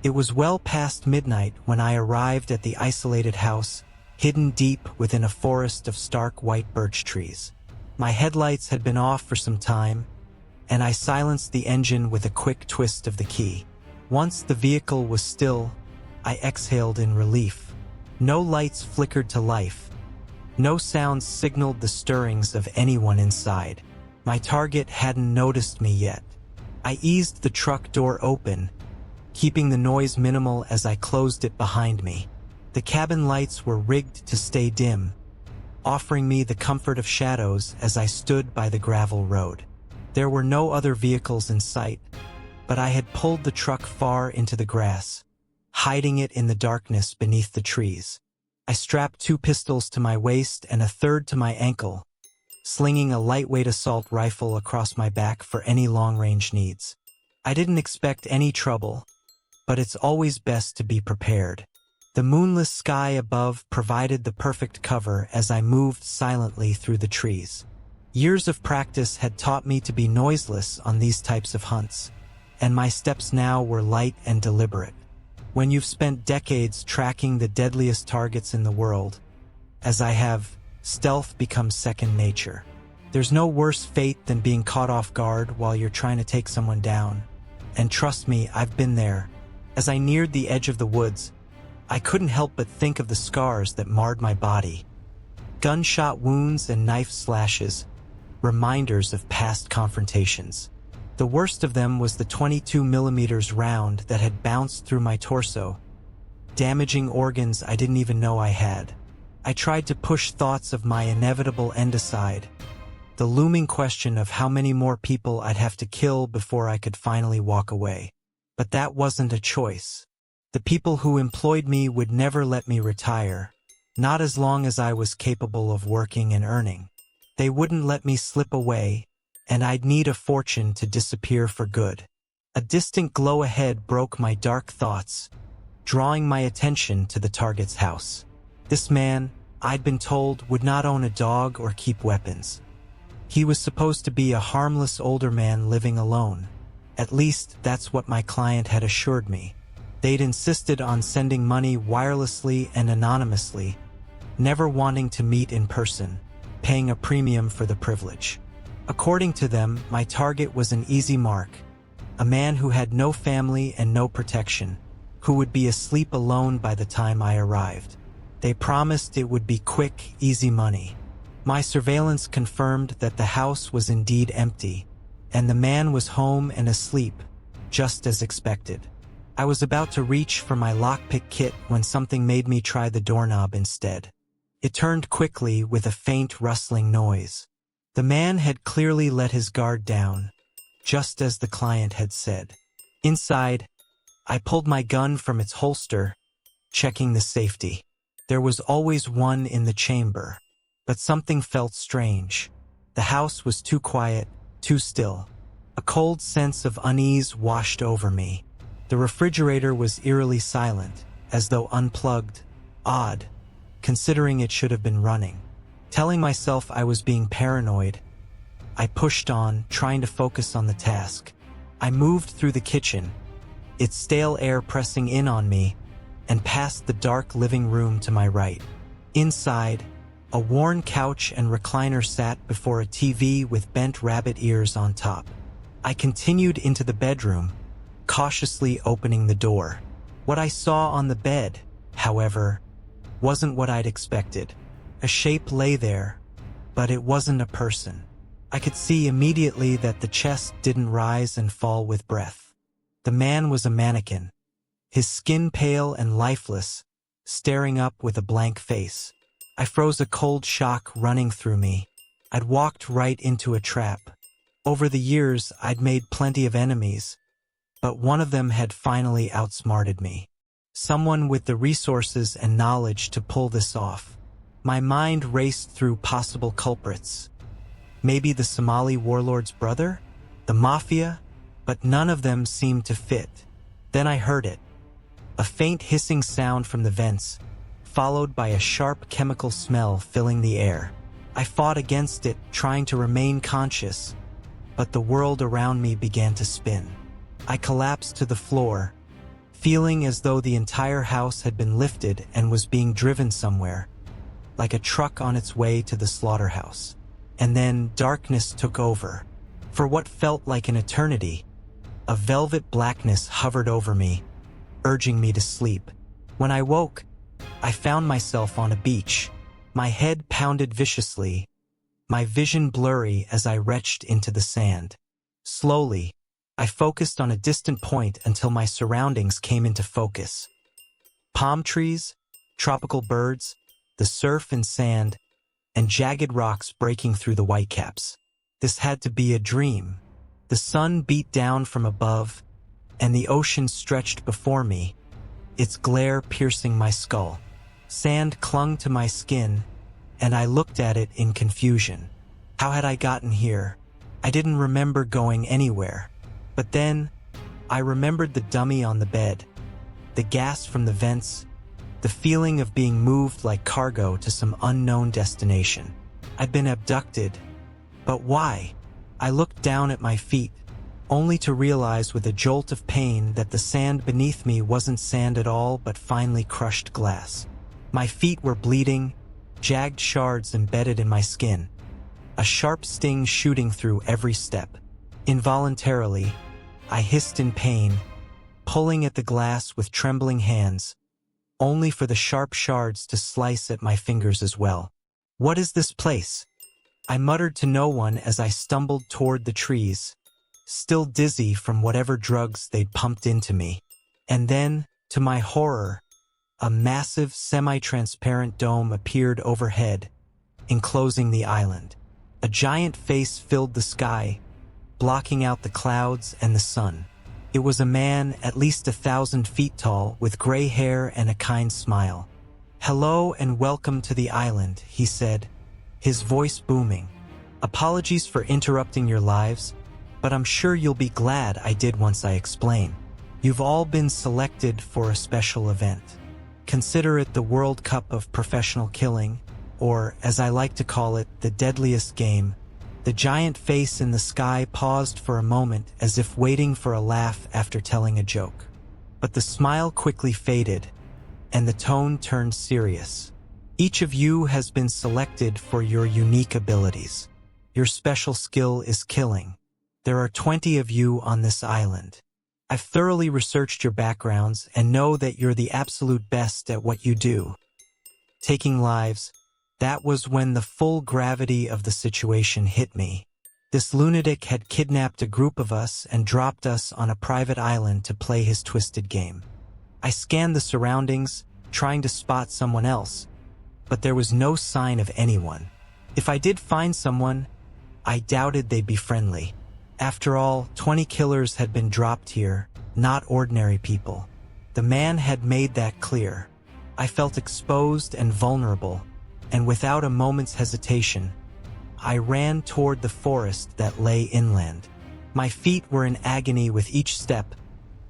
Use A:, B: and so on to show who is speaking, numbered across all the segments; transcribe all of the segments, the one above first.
A: It was well past midnight when I arrived at the isolated house, hidden deep within a forest of stark white birch trees. My headlights had been off for some time, and I silenced the engine with a quick twist of the key. Once the vehicle was still, I exhaled in relief. No lights flickered to life. No sounds signaled the stirrings of anyone inside. My target hadn't noticed me yet. I eased the truck door open, keeping the noise minimal as I closed it behind me. The cabin lights were rigged to stay dim, offering me the comfort of shadows as I stood by the gravel road. There were no other vehicles in sight, but I had pulled the truck far into the grass, hiding it in the darkness beneath the trees. I strapped 2 pistols to my waist and a third to my ankle, slinging a lightweight assault rifle across my back for any long-range needs. I didn't expect any trouble, but it's always best to be prepared. The moonless sky above provided the perfect cover as I moved silently through the trees. Years of practice had taught me to be noiseless on these types of hunts, and my steps now were light and deliberate. When you've spent decades tracking the deadliest targets in the world, as I have, stealth becomes second nature. There's no worse fate than being caught off guard while you're trying to take someone down. And trust me, I've been there. As I neared the edge of the woods, I couldn't help but think of the scars that marred my body. Gunshot wounds and knife slashes, reminders of past confrontations. The worst of them was the 22mm round that had bounced through my torso, damaging organs I didn't even know I had. I tried to push thoughts of my inevitable end aside, the looming question of how many more people I'd have to kill before I could finally walk away. But that wasn't a choice. The people who employed me would never let me retire, not as long as I was capable of working and earning. They wouldn't let me slip away, and I'd need a fortune to disappear for good. A distant glow ahead broke my dark thoughts, drawing my attention to the target's house. This man, I'd been told, would not own a dog or keep weapons. He was supposed to be a harmless older man living alone. At least, that's what my client had assured me. They'd insisted on sending money wirelessly and anonymously, never wanting to meet in person, paying a premium for the privilege. According to them, my target was an easy mark, a man who had no family and no protection, who would be asleep alone by the time I arrived. They promised it would be quick, easy money. My surveillance confirmed that the house was indeed empty, and the man was home and asleep, just as expected. I was about to reach for my lockpick kit when something made me try the doorknob instead. It turned quickly with a faint rustling noise. The man had clearly let his guard down, just as the client had said. Inside, I pulled my gun from its holster, checking the safety. There was always one in the chamber, but something felt strange. The house was too quiet, too still. A cold sense of unease washed over me. The refrigerator was eerily silent, as though unplugged. Odd, considering it should have been running. Telling myself I was being paranoid, I pushed on, trying to focus on the task. I moved through the kitchen, its stale air pressing in on me, and past the dark living room to my right. Inside, a worn couch and recliner sat before a TV with bent rabbit ears on top. I continued into the bedroom, cautiously opening the door. What I saw on the bed, however, wasn't what I'd expected. A shape lay there, but it wasn't a person. I could see immediately that the chest didn't rise and fall with breath. The man was a mannequin, his skin pale and lifeless, staring up with a blank face. I froze, a cold shock running through me. I'd walked right into a trap. Over the years, I'd made plenty of enemies, but one of them had finally outsmarted me. Someone with the resources and knowledge to pull this off. My mind raced through possible culprits. Maybe the Somali warlord's brother? The mafia? But none of them seemed to fit. Then I heard it. A faint hissing sound from the vents, followed by a sharp chemical smell filling the air. I fought against it, trying to remain conscious, but the world around me began to spin. I collapsed to the floor, feeling as though the entire house had been lifted and was being driven somewhere, like a truck on its way to the slaughterhouse. And then darkness took over. For what felt like an eternity, a velvet blackness hovered over me, urging me to sleep. When I woke, I found myself on a beach. My head pounded viciously, my vision blurry as I retched into the sand. Slowly, I focused on a distant point until my surroundings came into focus. Palm trees, tropical birds, the surf and sand, and jagged rocks breaking through the whitecaps. This had to be a dream. The sun beat down from above, and the ocean stretched before me, its glare piercing my skull. Sand clung to my skin, and I looked at it in confusion. How had I gotten here? I didn't remember going anywhere. But then, I remembered the dummy on the bed, the gas from the vents, the feeling of being moved like cargo to some unknown destination. I'd been abducted. But why? I looked down at my feet, only to realize with a jolt of pain that the sand beneath me wasn't sand at all but finely crushed glass. My feet were bleeding, jagged shards embedded in my skin, a sharp sting shooting through every step. Involuntarily, I hissed in pain, pulling at the glass with trembling hands, only for the sharp shards to slice at my fingers as well. What is this place? I muttered to no one as I stumbled toward the trees, still dizzy from whatever drugs they'd pumped into me. And then, to my horror, a massive, semi-transparent dome appeared overhead, enclosing the island. A giant face filled the sky, blocking out the clouds and the sun. It was a man at least 1,000 feet tall, with gray hair and a kind smile. "Hello and welcome to the island," he said, his voice booming. "Apologies for interrupting your lives, but I'm sure you'll be glad I did once I explain. You've all been selected for a special event. Consider it the World Cup of Professional Killing, or, as I like to call it, the Deadliest game." The giant face in the sky paused for a moment as if waiting for a laugh after telling a joke. But the smile quickly faded, and the tone turned serious. "Each of you has been selected for your unique abilities. Your special skill is killing. There are 20 of you on this island. I've thoroughly researched your backgrounds and know that you're the absolute best at what you do. Taking lives, that was when the full gravity of the situation hit me. This lunatic had kidnapped a group of us and dropped us on a private island to play his twisted game. I scanned the surroundings, trying to spot someone else, but there was no sign of anyone. If I did find someone, I doubted they'd be friendly. After all, 20 killers had been dropped here, not ordinary people. The man had made that clear. I felt exposed and vulnerable, and without a moment's hesitation, I ran toward the forest that lay inland. My feet were in agony with each step,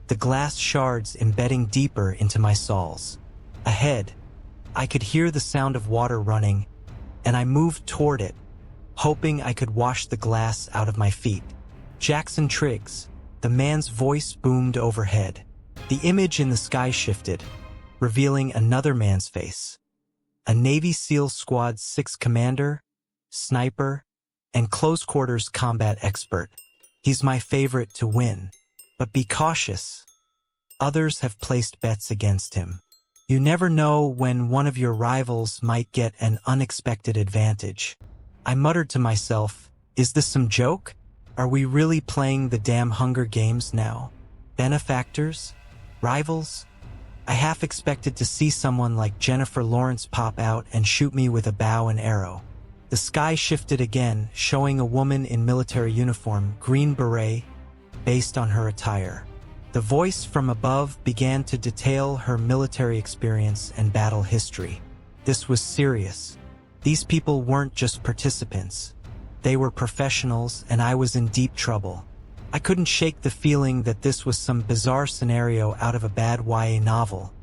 A: the glass shards embedding deeper into my soles. Ahead, I could hear the sound of water running, and I moved toward it, hoping I could wash the glass out of my feet. "Jackson Triggs," the man's voice boomed overhead. The image in the sky shifted, revealing another man's face. A Navy SEAL Squad 6 commander, sniper, and close-quarters combat expert. He's my favorite to win. But be cautious. Others have placed bets against him. You never know when one of your rivals might get an unexpected advantage. I muttered to myself, is this some joke? Are we really playing the damn Hunger Games now? Benefactors? Rivals? I half expected to see someone like Jennifer Lawrence pop out and shoot me with a bow and arrow. The sky shifted again, showing a woman in military uniform, green beret, based on her attire. The voice from above began to detail her military experience and battle history. This was serious. These people weren't just participants. They were professionals, and I was in deep trouble. I couldn't shake the feeling that this was some bizarre scenario out of a bad YA novel.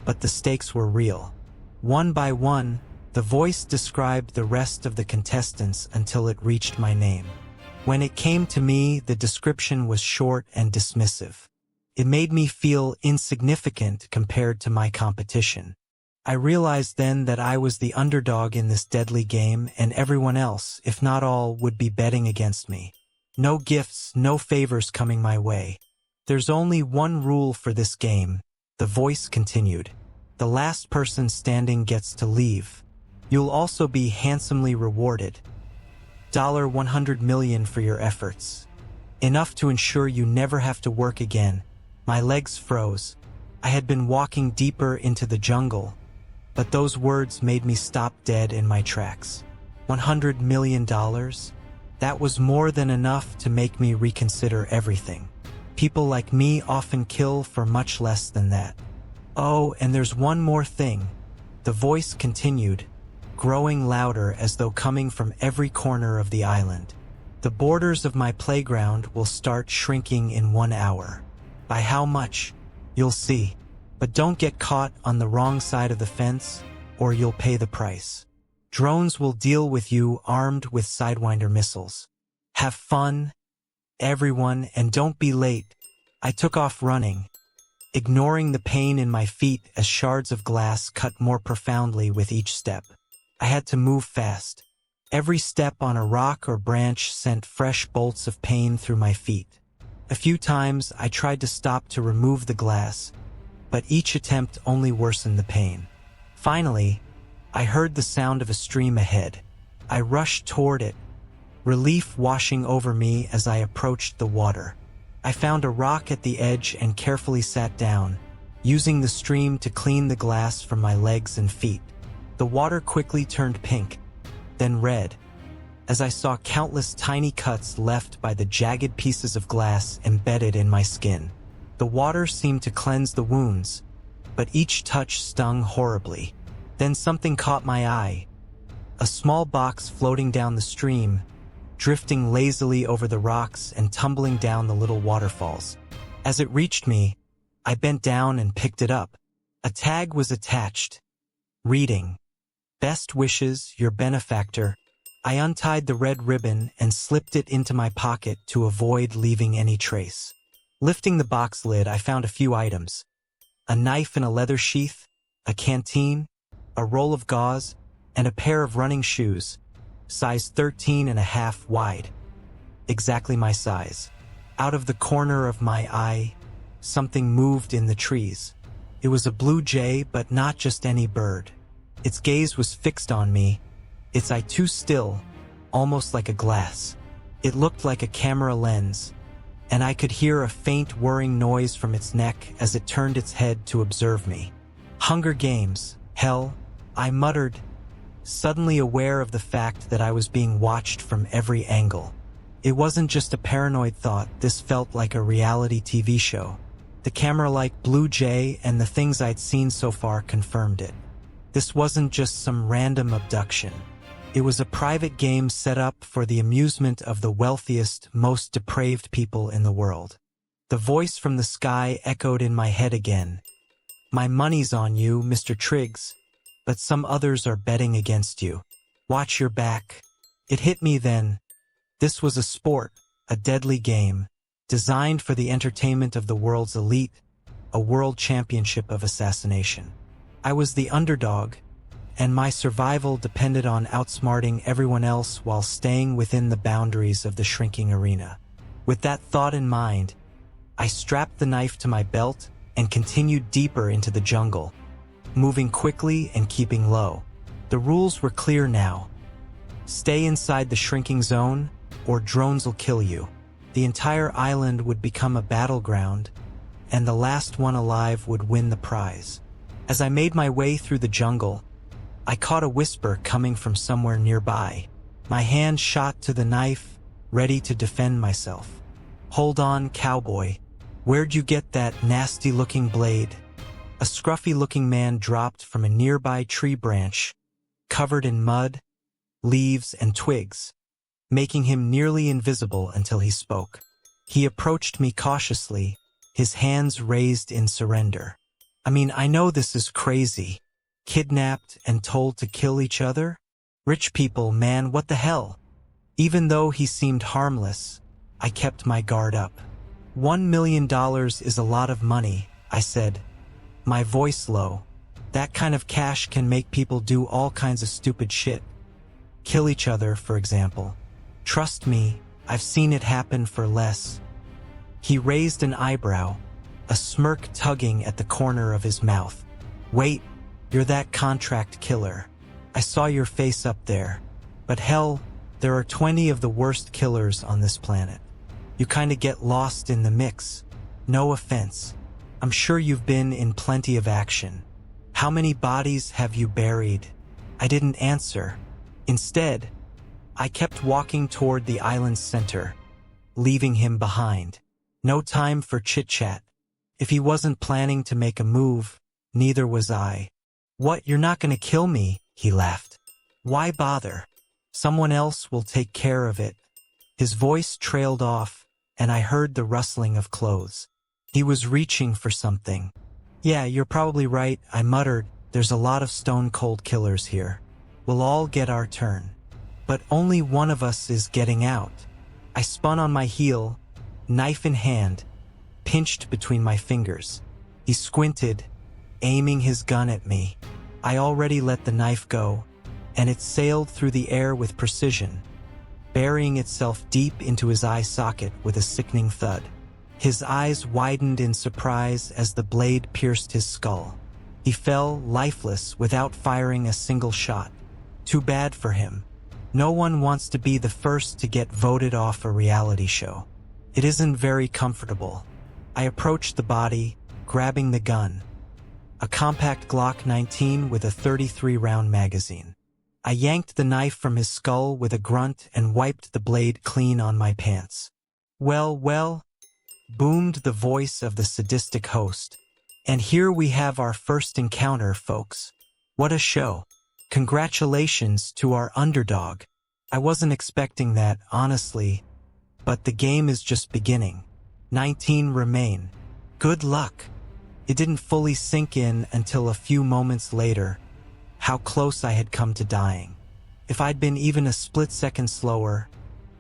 A: But the stakes were real. One by one, the voice described the rest of the contestants until it reached my name. When it came to me, the description was short and dismissive. It made me feel insignificant compared to my competition. I realized then that I was the underdog in this deadly game, and everyone else, if not all, would be betting against me. No gifts, no favors coming my way. There's only one rule for this game, the voice continued. The last person standing gets to leave. You'll also be handsomely rewarded. $100 million for your efforts. Enough to ensure you never have to work again. My legs froze. I had been walking deeper into the jungle, but those words made me stop dead in my tracks. $100 million? That was more than enough to make me reconsider everything. People like me often kill for much less than that. Oh, and there's one more thing. The voice continued, growing louder as though coming from every corner of the island. The borders of my playground will start shrinking in 1 hour. By how much? You'll see. But don't get caught on the wrong side of the fence, or you'll pay the price. Drones will deal with you armed with Sidewinder missiles. Have fun, everyone, and don't be late. I took off running, ignoring the pain in my feet as shards of glass cut more profoundly with each step. I had to move fast. Every step on a rock or branch sent fresh bolts of pain through my feet. A few times I tried to stop to remove the glass, but each attempt only worsened the pain. Finally, I heard the sound of a stream ahead. I rushed toward it, relief washing over me as I approached the water. I found a rock at the edge and carefully sat down, using the stream to clean the glass from my legs and feet. The water quickly turned pink, then red, as I saw countless tiny cuts left by the jagged pieces of glass embedded in my skin. The water seemed to cleanse the wounds, but each touch stung horribly. Then something caught my eye. A small box floating down the stream, drifting lazily over the rocks and tumbling down the little waterfalls. As it reached me, I bent down and picked it up. A tag was attached, reading, "Best wishes, your benefactor." I untied the red ribbon and slipped it into my pocket to avoid leaving any trace. Lifting the box lid, I found a few items. A knife in a leather sheath, a canteen, a roll of gauze, and a pair of running shoes, size 13.5 wide. Exactly my size. Out of the corner of my eye, something moved in the trees. It was a blue jay, but not just any bird. Its gaze was fixed on me, its eye too still, almost like a glass. It looked like a camera lens, and I could hear a faint whirring noise from its neck as it turned its head to observe me. Hunger Games, hell, I muttered, suddenly aware of the fact that I was being watched from every angle. It wasn't just a paranoid thought, this felt like a reality TV show. The camera-like blue jay and the things I'd seen so far confirmed it. This wasn't just some random abduction. It was a private game set up for the amusement of the wealthiest, most depraved people in the world. The voice from the sky echoed in my head again. "My money's on you, Mr. Triggs, but some others are betting against you. Watch your back." It hit me then. This was a sport, a deadly game, designed for the entertainment of the world's elite, a world championship of assassination. I was the underdog, and my survival depended on outsmarting everyone else while staying within the boundaries of the shrinking arena. With that thought in mind, I strapped the knife to my belt and continued deeper into the jungle, moving quickly and keeping low. The rules were clear now. Stay inside the shrinking zone, or drones will kill you. The entire island would become a battleground, and the last one alive would win the prize. As I made my way through the jungle, I caught a whisper coming from somewhere nearby. My hand shot to the knife, ready to defend myself. "Hold on, cowboy. Where'd you get that nasty-looking blade?" A scruffy-looking man dropped from a nearby tree branch, covered in mud, leaves, and twigs, making him nearly invisible until he spoke. He approached me cautiously, his hands raised in surrender. I know this is crazy. Kidnapped and told to kill each other? Rich people, man, what the hell? Even though he seemed harmless, I kept my guard up. $1 million is a lot of money, I said, my voice low. That kind of cash can make people do all kinds of stupid shit. Kill each other, for example. Trust me, I've seen it happen for less. He raised an eyebrow, a smirk tugging at the corner of his mouth. Wait, you're that contract killer. I saw your face up there. But hell, there are 20 of the worst killers on this planet. You kinda get lost in the mix. No offense. I'm sure you've been in plenty of action. How many bodies have you buried? I didn't answer. Instead, I kept walking toward the island's center, leaving him behind. No time for chit-chat. If he wasn't planning to make a move, neither was I. What, you're not gonna kill me? He laughed. Why bother? Someone else will take care of it. His voice trailed off, and I heard the rustling of clothes. He was reaching for something. Yeah, you're probably right, I muttered. There's a lot of stone-cold killers here. We'll all get our turn. But only one of us is getting out. I spun on my heel, knife in hand, pinched between my fingers. He squinted, aiming his gun at me. I already let the knife go, and it sailed through the air with precision, burying itself deep into his eye socket with a sickening thud. His eyes widened in surprise as the blade pierced his skull. He fell lifeless without firing a single shot. Too bad for him. No one wants to be the first to get voted off a reality show. It isn't very comfortable. I approached the body, grabbing the gun. A compact Glock 19 with a 33-round magazine. I yanked the knife from his skull with a grunt and wiped the blade clean on my pants. Well, boomed the voice of the sadistic host. And here we have our first encounter, folks. What a show. Congratulations to our underdog. I wasn't expecting that, honestly, but the game is just beginning. 19 remain. Good luck. It didn't fully sink in until a few moments later, how close I had come to dying. If I'd been even a split second slower,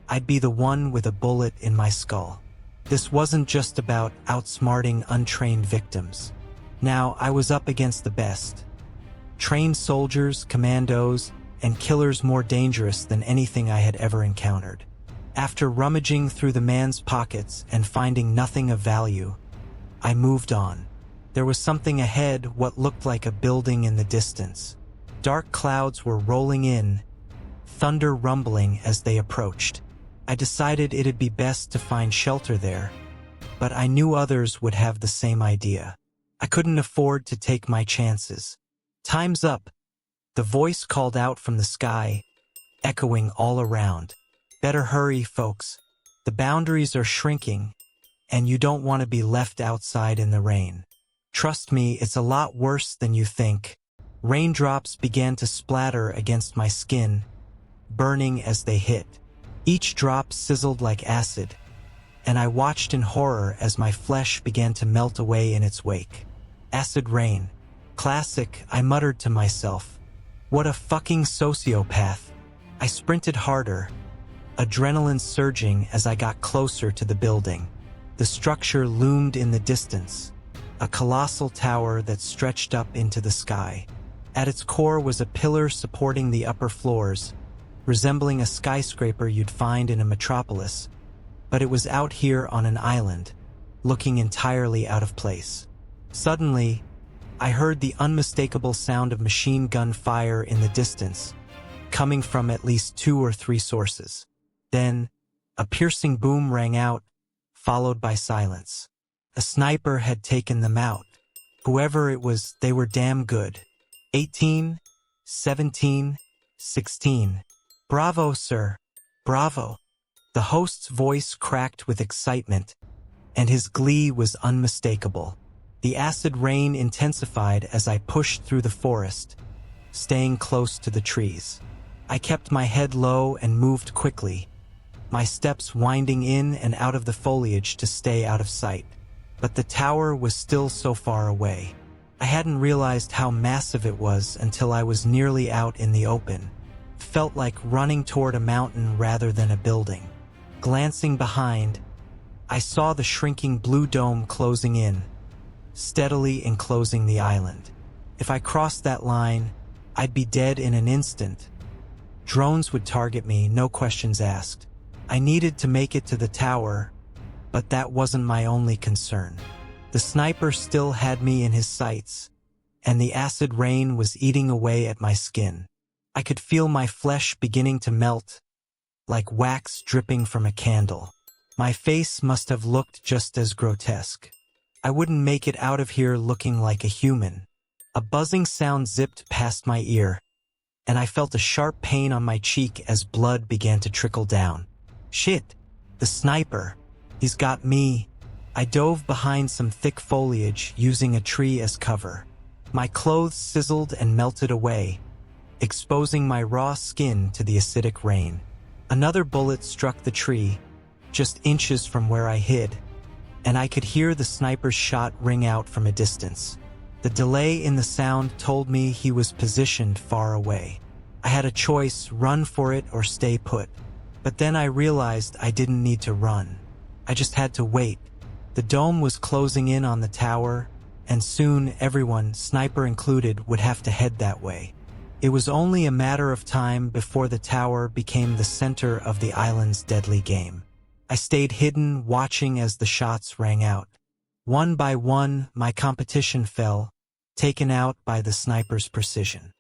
A: I'd be the one with a bullet in my skull. This wasn't just about outsmarting untrained victims. Now I was up against the best. Trained soldiers, commandos, and killers more dangerous than anything I had ever encountered. After rummaging through the man's pockets and finding nothing of value, I moved on. There was something ahead, what looked like a building in the distance. Dark clouds were rolling in, thunder rumbling as they approached. I decided it'd be best to find shelter there, but I knew others would have the same idea. I couldn't afford to take my chances. Time's up, the voice called out from the sky, echoing all around. Better hurry, folks. The boundaries are shrinking, and you don't want to be left outside in the rain. Trust me, it's a lot worse than you think. Raindrops began to splatter against my skin, burning as they hit. Each drop sizzled like acid, and I watched in horror as my flesh began to melt away in its wake. Acid rain. Classic, I muttered to myself. What a fucking sociopath. I sprinted harder, adrenaline surging as I got closer to the building. The structure loomed in the distance, a colossal tower that stretched up into the sky. At its core was a pillar supporting the upper floors, resembling a skyscraper you'd find in a metropolis, but it was out here on an island, looking entirely out of place. Suddenly, I heard the unmistakable sound of machine gun fire in the distance, coming from at least 2 or 3 sources. Then, a piercing boom rang out, followed by silence. A sniper had taken them out. Whoever it was, they were damn good. 18, 17, 16. Bravo, sir. Bravo. The host's voice cracked with excitement, and his glee was unmistakable. The acid rain intensified as I pushed through the forest, staying close to the trees. I kept my head low and moved quickly, my steps winding in and out of the foliage to stay out of sight. But the tower was still so far away. I hadn't realized how massive it was until I was nearly out in the open. It felt like running toward a mountain rather than a building. Glancing behind, I saw the shrinking blue dome closing in, steadily enclosing the island. If I crossed that line, I'd be dead in an instant. Drones would target me, no questions asked. I needed to make it to the tower, but that wasn't my only concern. The sniper still had me in his sights, and the acid rain was eating away at my skin. I could feel my flesh beginning to melt, like wax dripping from a candle. My face must have looked just as grotesque. I wouldn't make it out of here looking like a human. A buzzing sound zipped past my ear, and I felt a sharp pain on my cheek as blood began to trickle down. Shit! The sniper! He's got me! I dove behind some thick foliage, using a tree as cover. My clothes sizzled and melted away, exposing my raw skin to the acidic rain. Another bullet struck the tree, just inches from where I hid, and I could hear the sniper's shot ring out from a distance. The delay in the sound told me he was positioned far away. I had a choice, run for it or stay put. But then I realized I didn't need to run. I just had to wait. The dome was closing in on the tower, and soon everyone, sniper included, would have to head that way. It was only a matter of time before the tower became the center of the island's deadly game. I stayed hidden, watching as the shots rang out. One by one, my competition fell, taken out by the sniper's precision.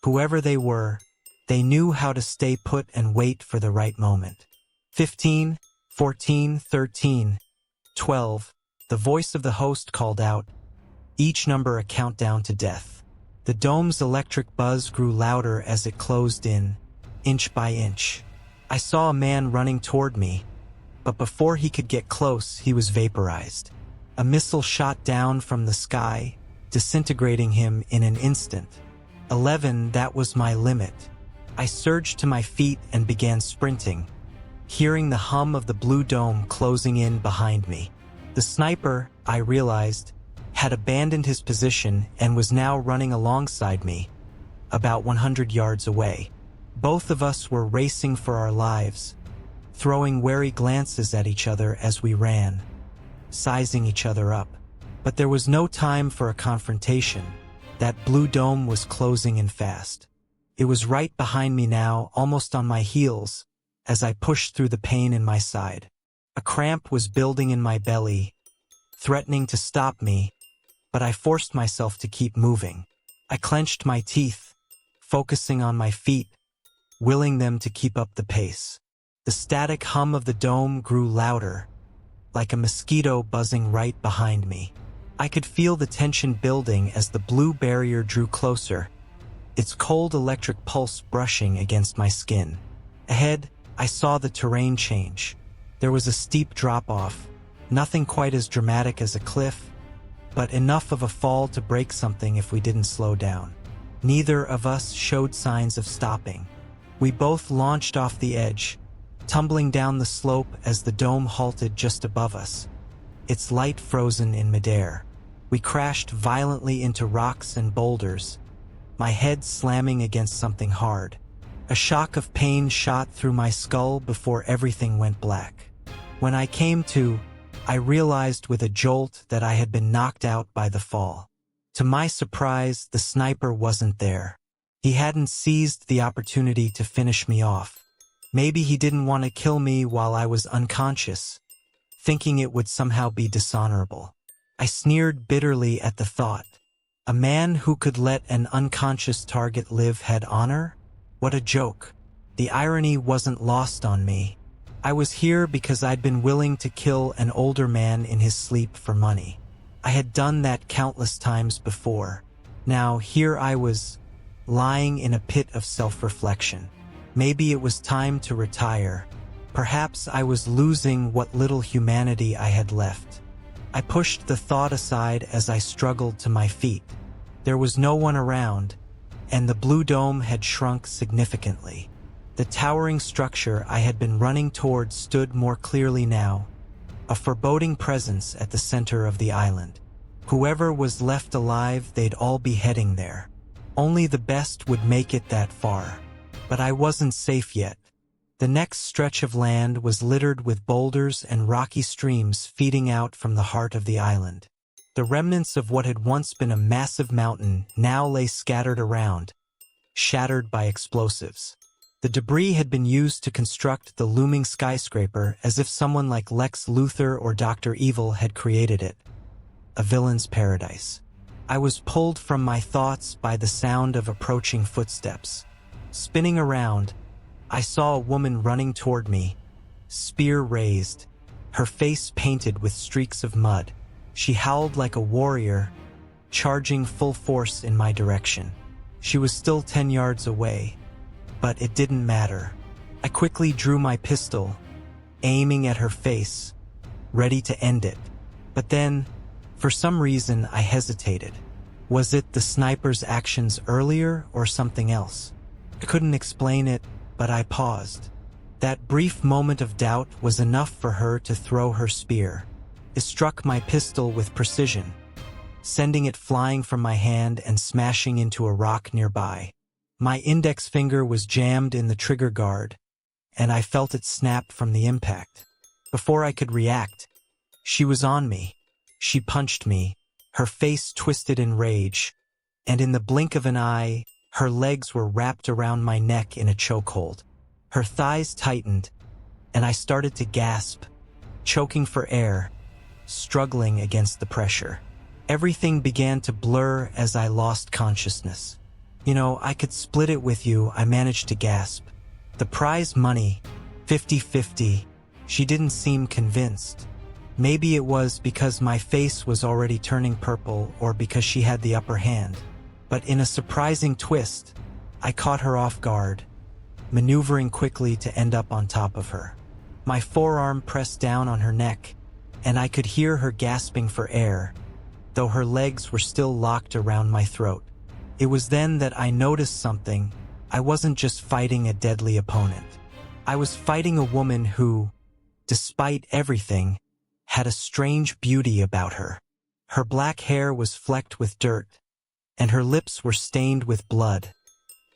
A: Whoever they were, they knew how to stay put and wait for the right moment. 15, 14, 13, 12, the voice of the host called out, each number a countdown to death. The dome's electric buzz grew louder as it closed in, inch by inch. I saw a man running toward me, but before he could get close, he was vaporized. A missile shot down from the sky, disintegrating him in an instant. 11, that was my limit. I surged to my feet and began sprinting, hearing the hum of the blue dome closing in behind me. The sniper, I realized, had abandoned his position and was now running alongside me, about 100 yards away. Both of us were racing for our lives, throwing wary glances at each other as we ran, sizing each other up. But there was no time for a confrontation. That blue dome was closing in fast. It was right behind me now, almost on my heels, as I pushed through the pain in my side. A cramp was building in my belly, threatening to stop me, but I forced myself to keep moving. I clenched my teeth, focusing on my feet, willing them to keep up the pace. The static hum of the dome grew louder, like a mosquito buzzing right behind me. I could feel the tension building as the blue barrier drew closer, its cold electric pulse brushing against my skin. Ahead, I saw the terrain change. There was a steep drop-off, nothing quite as dramatic as a cliff, but enough of a fall to break something if we didn't slow down. Neither of us showed signs of stopping. We both launched off the edge, tumbling down the slope as the dome halted just above us, its light frozen in midair. We crashed violently into rocks and boulders, my head slamming against something hard. A shock of pain shot through my skull before everything went black. When I came to, I realized with a jolt that I had been knocked out by the fall. To my surprise, the sniper wasn't there. He hadn't seized the opportunity to finish me off. Maybe he didn't want to kill me while I was unconscious, thinking it would somehow be dishonorable. I sneered bitterly at the thought. A man who could let an unconscious target live had honor? What a joke. The irony wasn't lost on me. I was here because I'd been willing to kill an older man in his sleep for money. I had done that countless times before. Now here I was, lying in a pit of self-reflection. Maybe it was time to retire. Perhaps I was losing what little humanity I had left. I pushed the thought aside as I struggled to my feet. There was no one around, and the blue dome had shrunk significantly. The towering structure I had been running toward stood more clearly now, a foreboding presence at the center of the island. Whoever was left alive, they'd all be heading there. Only the best would make it that far. But I wasn't safe yet. The next stretch of land was littered with boulders and rocky streams feeding out from the heart of the island. The remnants of what had once been a massive mountain now lay scattered around, shattered by explosives. The debris had been used to construct the looming skyscraper as if someone like Lex Luthor or Dr. Evil had created it. A villain's paradise. I was pulled from my thoughts by the sound of approaching footsteps. Spinning around, I saw a woman running toward me, spear raised, her face painted with streaks of mud. She howled like a warrior, charging full force in my direction. She was still 10 yards away, but it didn't matter. I quickly drew my pistol, aiming at her face, ready to end it. But then, for some reason, I hesitated. Was it the sniper's actions earlier or something else? I couldn't explain it, but I paused. That brief moment of doubt was enough for her to throw her spear. It struck my pistol with precision, sending it flying from my hand and smashing into a rock nearby. My index finger was jammed in the trigger guard, and I felt it snap from the impact. Before I could react, she was on me. She punched me, her face twisted in rage, and in the blink of an eye, her legs were wrapped around my neck in a chokehold. Her thighs tightened, and I started to gasp, choking for air, struggling against the pressure. Everything began to blur as I lost consciousness. I could split it with you, I managed to gasp. The prize money, 50-50. She didn't seem convinced. Maybe it was because my face was already turning purple or because she had the upper hand. But in a surprising twist, I caught her off guard, maneuvering quickly to end up on top of her. My forearm pressed down on her neck, and I could hear her gasping for air, though her legs were still locked around my throat. It was then that I noticed something. I wasn't just fighting a deadly opponent. I was fighting a woman who, despite everything, had a strange beauty about her. Her black hair was flecked with dirt, and her lips were stained with blood.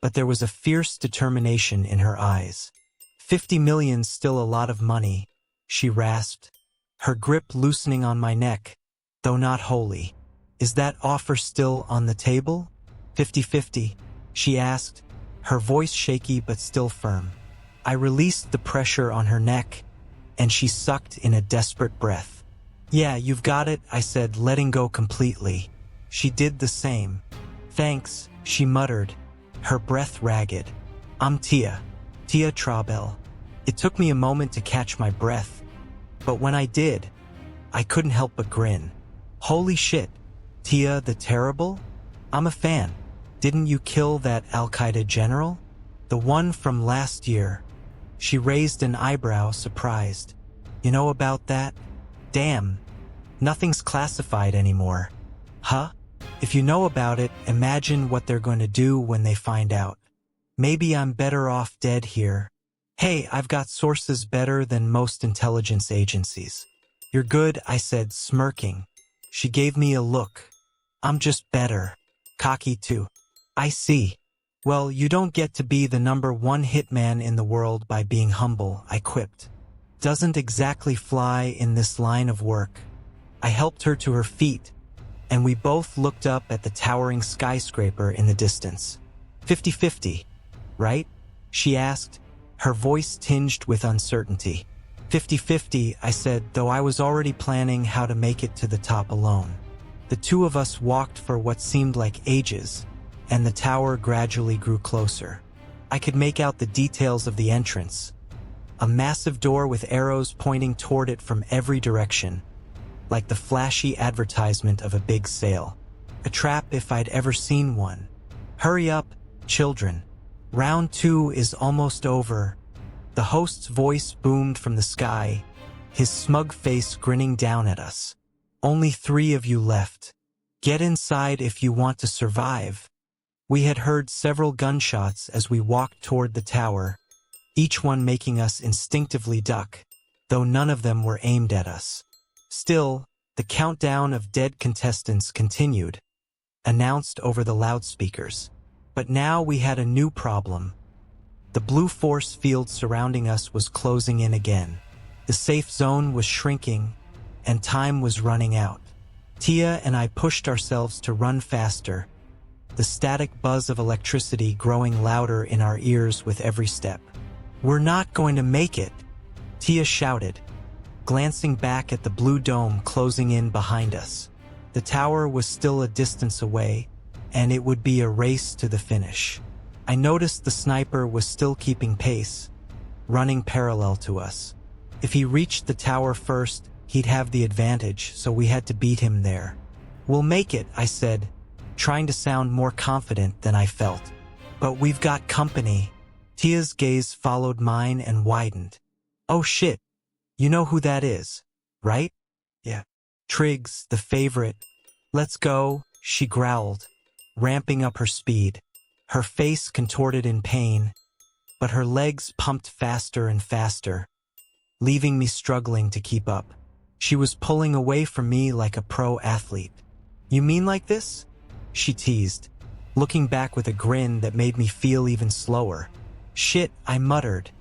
A: But there was a fierce determination in her eyes. 50 million's still a lot of money, she rasped, her grip loosening on my neck, though not wholly. Is that offer still on the table? 50-50, she asked, her voice shaky but still firm. I released the pressure on her neck, and she sucked in a desperate breath. Yeah, you've got it, I said, letting go completely. She did the same. Thanks, she muttered, her breath ragged. I'm Tia Traubel. It took me a moment to catch my breath, but when I did, I couldn't help but grin. Holy shit, Tia the Terrible? I'm a fan. Didn't you kill that Al-Qaeda general? The one from last year. She raised an eyebrow, surprised. You know about that? Damn. Nothing's classified anymore. Huh? If you know about it, imagine what they're going to do when they find out. Maybe I'm better off dead here. Hey, I've got sources better than most intelligence agencies. You're good, I said, smirking. She gave me a look. I'm just better. Cocky too. I see. Well, you don't get to be the #1 hitman in the world by being humble, I quipped. Doesn't exactly fly in this line of work. I helped her to her feet, and we both looked up at the towering skyscraper in the distance. 50-50, right? She asked, her voice tinged with uncertainty. 50-50, I said, though I was already planning how to make it to the top alone. The two of us walked for what seemed like ages, and the tower gradually grew closer. I could make out the details of the entrance. A massive door with arrows pointing toward it from every direction, like the flashy advertisement of a big sale. A trap if I'd ever seen one. Hurry up, children. Round 2 is almost over. The host's voice boomed from the sky, his smug face grinning down at us. Only 3 of you left. Get inside if you want to survive. We had heard several gunshots as we walked toward the tower, each one making us instinctively duck, though none of them were aimed at us. Still, the countdown of dead contestants continued, announced over the loudspeakers. But now we had a new problem. The blue force field surrounding us was closing in again. The safe zone was shrinking, and time was running out. Tia and I pushed ourselves to run faster, the static buzz of electricity growing louder in our ears with every step. "We're not going to make it," Tia shouted, glancing back at the blue dome closing in behind us. The tower was still a distance away, and it would be a race to the finish. I noticed the sniper was still keeping pace, running parallel to us. If he reached the tower first, he'd have the advantage, so we had to beat him there. "We'll make it," I said, trying to sound more confident than I felt. "But we've got company." Tia's gaze followed mine and widened. "Oh shit, you know who that is, right?" "Yeah. Triggs, the favorite. Let's go," she growled, ramping up her speed. Her face contorted in pain, but her legs pumped faster and faster, leaving me struggling to keep up. She was pulling away from me like a pro athlete. "You mean like this?" she teased, looking back with a grin that made me feel even slower. "Shit," I muttered,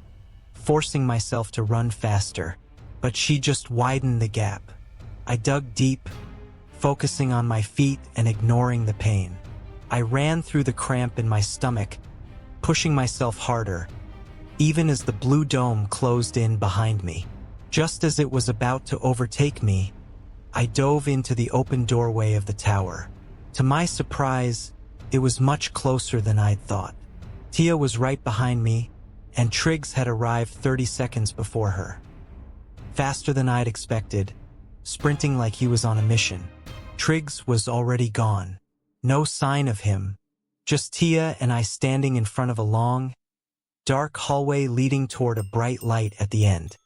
A: forcing myself to run faster, but she just widened the gap. I dug deep, focusing on my feet and ignoring the pain. I ran through the cramp in my stomach, pushing myself harder, even as the blue dome closed in behind me. Just as it was about to overtake me, I dove into the open doorway of the tower. To my surprise, it was much closer than I'd thought. Tia was right behind me, and Triggs had arrived 30 seconds before her. Faster than I'd expected, sprinting like he was on a mission. Triggs was already gone. No sign of him, just Tia and I standing in front of a long, dark hallway leading toward a bright light at the end.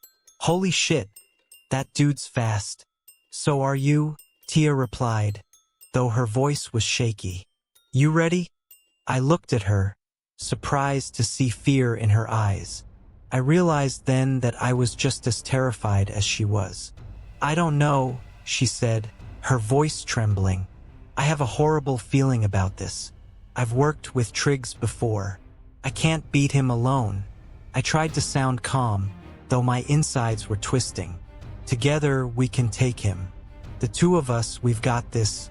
A: "Holy shit, that dude's fast." "So are you," Tia replied, though her voice was shaky. "You ready?" I looked at her, surprised to see fear in her eyes. I realized then that I was just as terrified as she was. "I don't know," she said, her voice trembling. "I have a horrible feeling about this. I've worked with Triggs before. I can't beat him alone." I tried to sound calm, though my insides were twisting. "Together we can take him. The two of us, we've got this.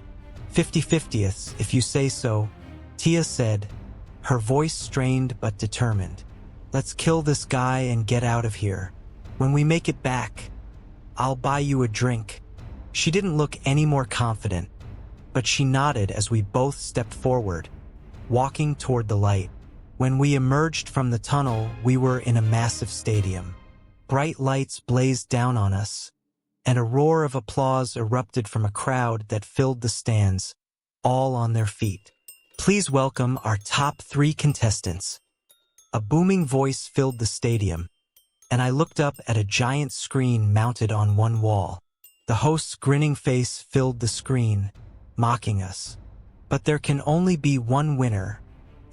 A: 50-50ths, if you say so," Tia said, her voice strained but determined. "Let's kill this guy and get out of here. When we make it back, I'll buy you a drink." She didn't look any more confident, but she nodded as we both stepped forward, walking toward the light. When we emerged from the tunnel, we were in a massive stadium. Bright lights blazed down on us, and a roar of applause erupted from a crowd that filled the stands, all on their feet. "Please welcome our top 3 contestants." A booming voice filled the stadium, and I looked up at a giant screen mounted on one wall. The host's grinning face filled the screen, mocking us. "But there can only be one winner,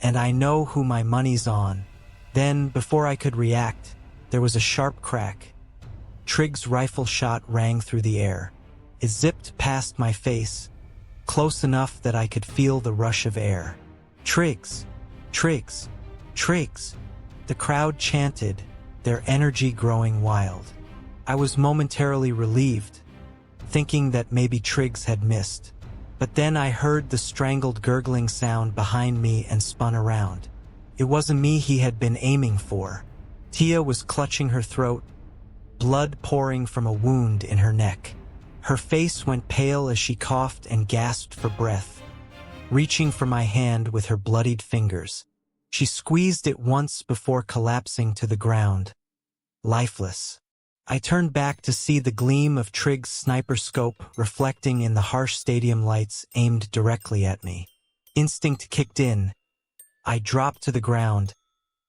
A: and I know who my money's on." Then, before I could react, there was a sharp crack. Triggs' rifle shot rang through the air. It zipped past my face, close enough that I could feel the rush of air. "Triggs! Triggs! Triggs!" The crowd chanted, their energy growing wild. I was momentarily relieved, thinking that maybe Triggs had missed. But then I heard the strangled gurgling sound behind me and spun around. It wasn't me he had been aiming for. Tia was clutching her throat, blood pouring from a wound in her neck. Her face went pale as she coughed and gasped for breath, reaching for my hand with her bloodied fingers. She squeezed it once before collapsing to the ground, lifeless. I turned back to see the gleam of Triggs' sniper scope reflecting in the harsh stadium lights aimed directly at me. Instinct kicked in. I dropped to the ground,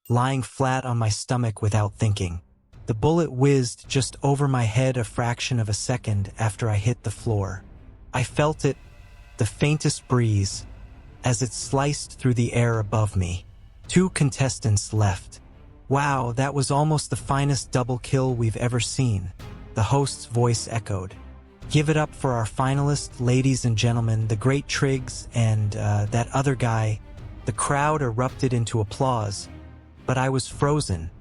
A: lying flat on my stomach without thinking. The bullet whizzed just over my head a fraction of a second after I hit the floor. I felt it, the faintest breeze, as it sliced through the air above me. 2 contestants left. "Wow, that was almost the finest double kill we've ever seen," the host's voice echoed. "Give it up for our finalists, ladies and gentlemen, the great Triggs and that other guy." The crowd erupted into applause, But I was frozen,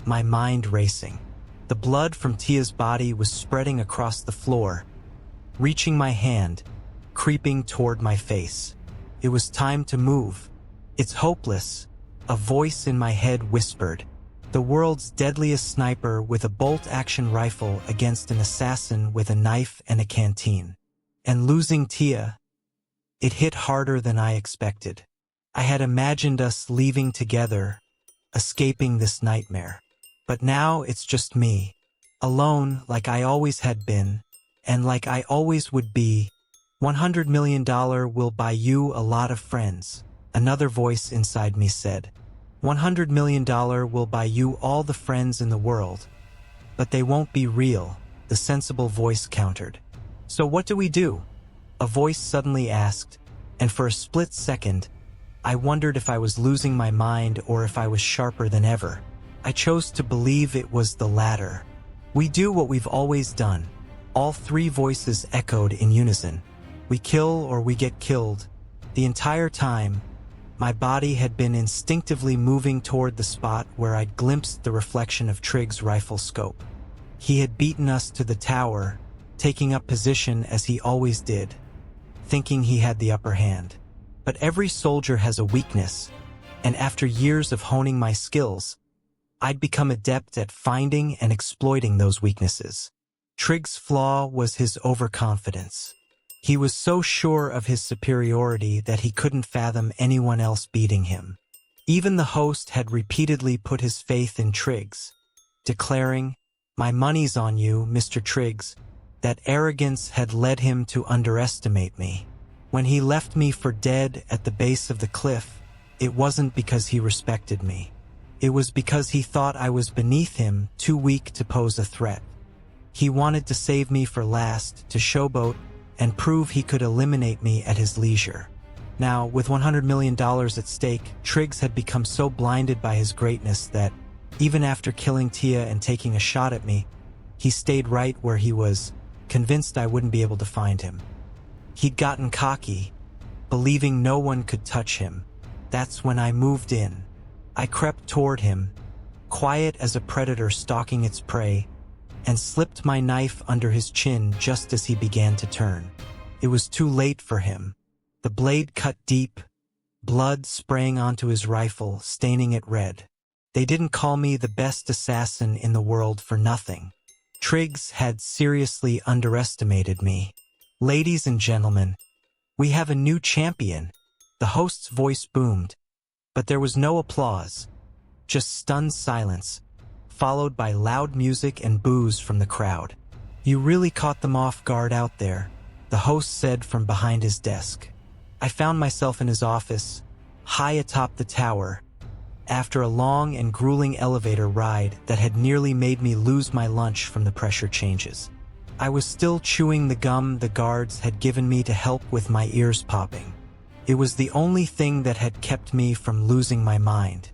A: my mind racing. The blood from Tia's body was spreading across the floor, reaching my hand, creeping toward my face. It was time to move. It's hopeless, a voice in my head whispered. The world's deadliest sniper with a bolt-action rifle against an assassin with a knife and a canteen. And losing Tia, it hit harder than I expected. I had imagined us leaving together, escaping this nightmare. But now it's just me, alone like I always had been, and like I always would be. $100 million will buy you a lot of friends, another voice inside me said. $100 million will buy you all the friends in the world. But they won't be real, the sensible voice countered. So what do we do? A voice suddenly asked, and for a split second, I wondered if I was losing my mind or if I was sharper than ever. I chose to believe it was the latter. We do what we've always done. All three voices echoed in unison. We kill or we get killed. The entire time, my body had been instinctively moving toward the spot where I'd glimpsed the reflection of Trigg's rifle scope. He had beaten us to the tower, taking up position as he always did, thinking he had the upper hand. But every soldier has a weakness, and after years of honing my skills, I'd become adept at finding and exploiting those weaknesses. Trigg's flaw was his overconfidence. He was so sure of his superiority that he couldn't fathom anyone else beating him. Even the host had repeatedly put his faith in Triggs, declaring, "My money's on you, Mr. Triggs." That arrogance had led him to underestimate me. When he left me for dead at the base of the cliff, it wasn't because he respected me. It was because he thought I was beneath him, too weak to pose a threat. He wanted to save me for last, to showboat, and prove he could eliminate me at his leisure. Now, with $100 million at stake, Triggs had become so blinded by his greatness that, even after killing Tia and taking a shot at me, he stayed right where he was, convinced I wouldn't be able to find him. He'd gotten cocky, believing no one could touch him. That's when I moved in. I crept toward him, quiet as a predator stalking its prey, and slipped my knife under his chin just as he began to turn. It was too late for him. The blade cut deep, blood spraying onto his rifle, staining it red. They didn't call me the best assassin in the world for nothing. Triggs had seriously underestimated me. Ladies and gentlemen, we have a new champion. The host's voice boomed, but there was no applause, just stunned silence, followed by loud music and boos from the crowd. You really caught them off guard out there, the host said from behind his desk. I found myself in his office, high atop the tower, after a long and grueling elevator ride that had nearly made me lose my lunch from the pressure changes. I was still chewing the gum the guards had given me to help with my ears popping. It was the only thing that had kept me from losing my mind.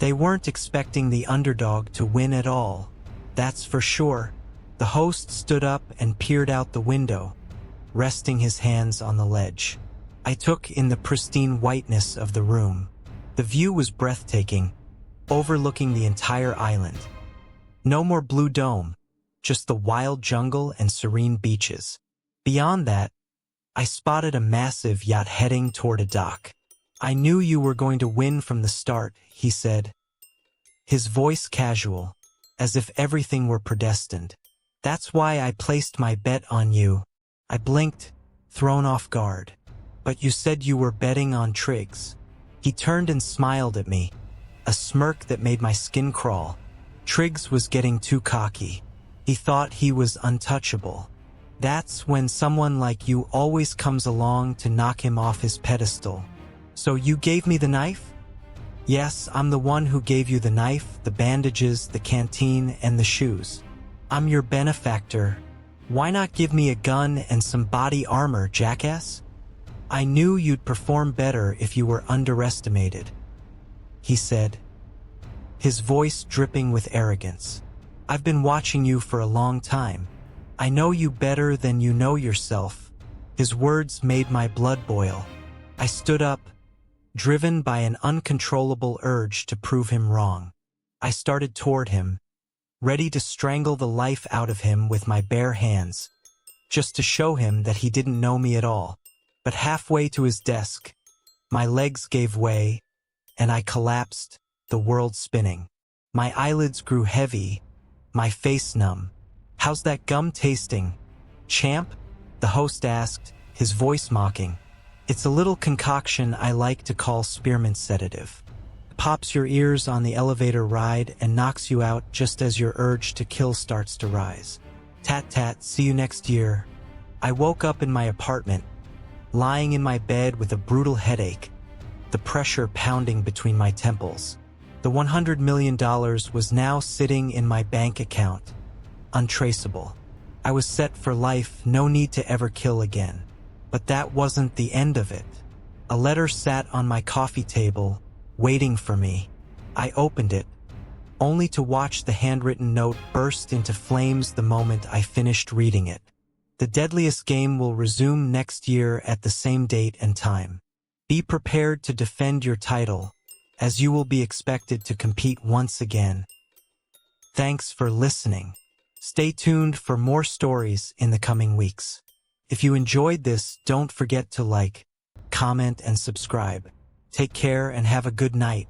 A: They weren't expecting the underdog to win at all, that's for sure. The host stood up and peered out the window, resting his hands on the ledge. I took in the pristine whiteness of the room. The view was breathtaking, overlooking the entire island. No more blue dome, just the wild jungle and serene beaches. Beyond that, I spotted a massive yacht heading toward a dock. I knew you were going to win from the start, he said, his voice casual, as if everything were predestined. That's why I placed my bet on you. I blinked, thrown off guard. But you said you were betting on Triggs. He turned and smiled at me, a smirk that made my skin crawl. Triggs was getting too cocky. He thought he was untouchable. That's when someone like you always comes along to knock him off his pedestal. So you gave me the knife? Yes, I'm the one who gave you the knife, the bandages, the canteen, and the shoes. I'm your benefactor. Why not give me a gun and some body armor, jackass? I knew you'd perform better if you were underestimated, he said, his voice dripping with arrogance. I've been watching you for a long time. I know you better than you know yourself. His words made my blood boil. I stood up, driven by an uncontrollable urge to prove him wrong. I started toward him, ready to strangle the life out of him with my bare hands, just to show him that he didn't know me at all. But halfway to his desk, my legs gave way, and I collapsed, the world spinning. My eyelids grew heavy, my face numb. "How's that gum tasting, champ?" the host asked, his voice mocking. "It's a little concoction I like to call spearmint sedative. Pops your ears on the elevator ride and knocks you out just as your urge to kill starts to rise. Tat tat, see you next year." I woke up in my apartment, lying in my bed with a brutal headache, the pressure pounding between my temples. The $100 million was now sitting in my bank account, untraceable. I was set for life, no need to ever kill again. But that wasn't the end of it. A letter sat on my coffee table, waiting for me. I opened it, only to watch the handwritten note burst into flames the moment I finished reading it. The Deadliest game will resume next year at the same date and time. Be prepared to defend your title, as you will be expected to compete once again. Thanks for listening. Stay tuned for more stories in the coming weeks. If you enjoyed this, don't forget to like, comment, and subscribe. Take care and have a good night.